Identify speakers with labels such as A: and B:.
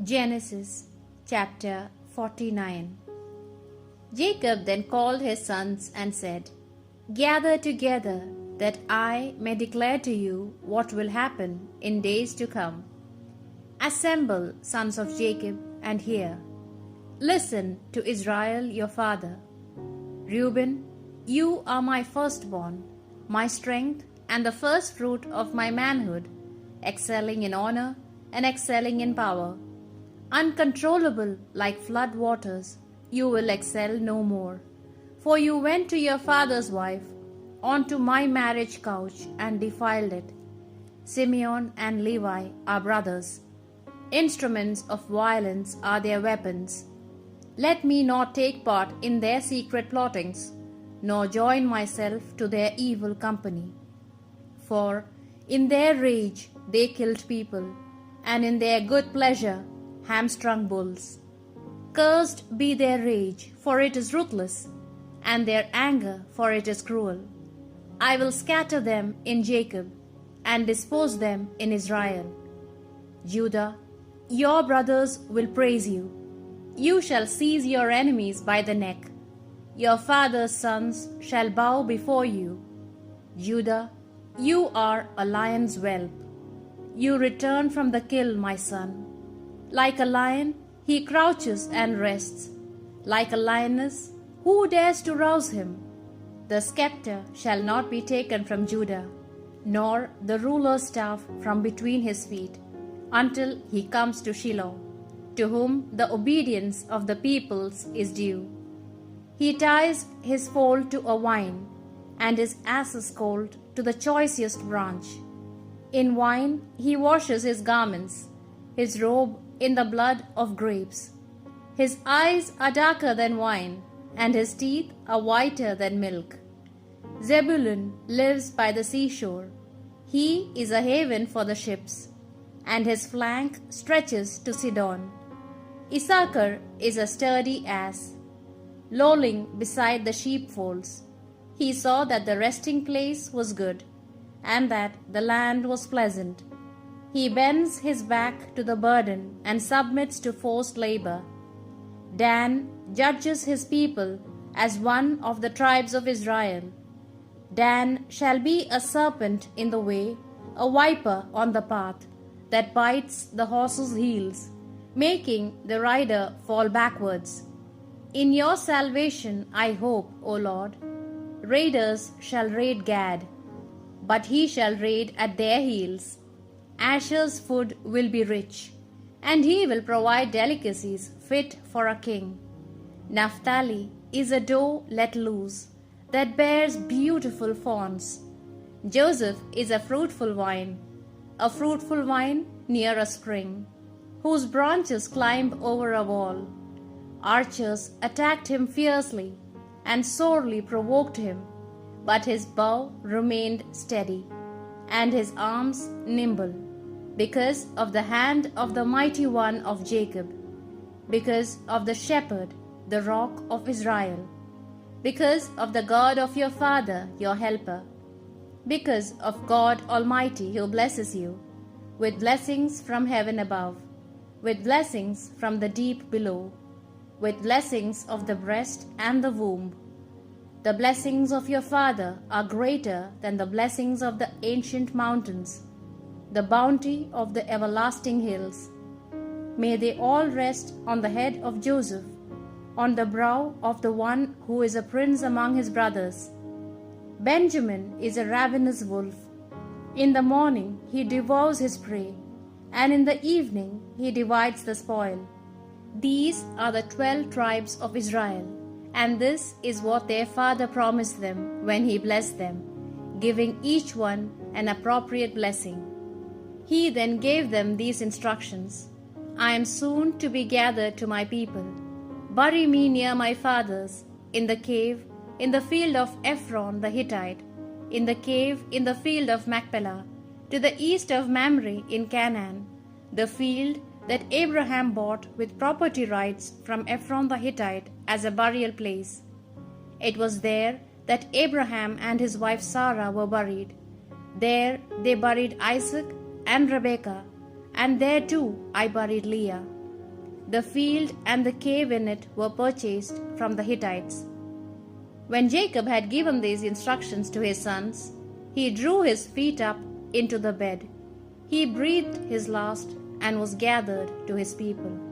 A: Genesis chapter 49. Jacob then called his sons and said, "Gather together, that I may declare to you what will happen in days to come. Assemble, sons of Jacob, and hear. Listen to Israel your father. Reuben, you are my firstborn, my strength, and the firstfruit of my manhood, excelling in honor and excelling in power. Uncontrollable like flood waters, you will excel no more. For you went to your father's wife, onto my marriage couch, and defiled it. Simeon and Levi are brothers. Instruments of violence are their weapons. Let me not take part in their secret plottings, nor join myself to their evil company. For in their rage they killed people, and in their good pleasure hamstrung bulls. Cursed be their rage, for it is ruthless, and their anger, for it is cruel. I will scatter them in Jacob, and dispose them in Israel. Judah, your brothers will praise you. You shall seize your enemies by the neck. Your father's sons shall bow before you. Judah, you are a lion's whelp. You return from the kill, my son. Like a lion, he crouches and rests. Like a lioness, who dares to rouse him? The scepter shall not be taken from Judah, nor the ruler's staff from between his feet, until he comes to Shiloh, to whom the obedience of the peoples is due. He ties his foal to a vine, and his ass's colt to the choicest branch. In wine he washes his garments, his robe in the blood of grapes. His eyes are darker than wine, and his teeth are whiter than milk. Zebulun lives by the seashore. He is a haven for the ships, and his flank stretches to Sidon. Issachar is a sturdy ass, lolling beside the sheepfolds. He saw that the resting place was good, and that the land was pleasant. He bends his back to the burden and submits to forced labor. Dan judges his people as one of the tribes of Israel. Dan shall be a serpent in the way, a viper on the path, that bites the horse's heels, making the rider fall backwards. In your salvation I hope, O Lord. Raiders shall raid Gad, but he shall raid at their heels. Asher's food will be rich, and he will provide delicacies fit for a king. Naphtali is a doe let loose, that bears beautiful fawns. Joseph is a fruitful vine near a spring, whose branches climb over a wall. Archers attacked him fiercely, and sorely provoked him, but his bow remained steady, and his arms nimble, because of the hand of the mighty one of Jacob, because of the shepherd, the rock of Israel, because of the God of your father, your helper, because of God Almighty who blesses you, with blessings from heaven above, with blessings from the deep below, with blessings of the breast and the womb. The blessings of your father are greater than the blessings of the ancient mountains, the bounty of the everlasting hills. May they all rest on the head of Joseph, on the brow of the one who is a prince among his brothers. Benjamin is a ravenous wolf. In the morning he devours his prey, and in the evening he divides the spoil. These are the 12 tribes of Israel, and this is what their father promised them when he blessed them, giving each one an appropriate blessing. He then gave them these instructions: I am soon to be gathered to my people. Bury me near my fathers, in the cave, in the field of Ephron the Hittite, in the cave, in the field of Machpelah, to the east of Mamre in Canaan, the field that Abraham bought with property rights from Ephron the Hittite as a burial place. It was there that Abraham and his wife Sarah were buried. There they buried Isaac and Rebekah, and there too I buried Leah. The field and the cave in it were purchased from the Hittites. When Jacob had given these instructions to his sons, he drew his feet up into the bed. He breathed his last and was gathered to his people.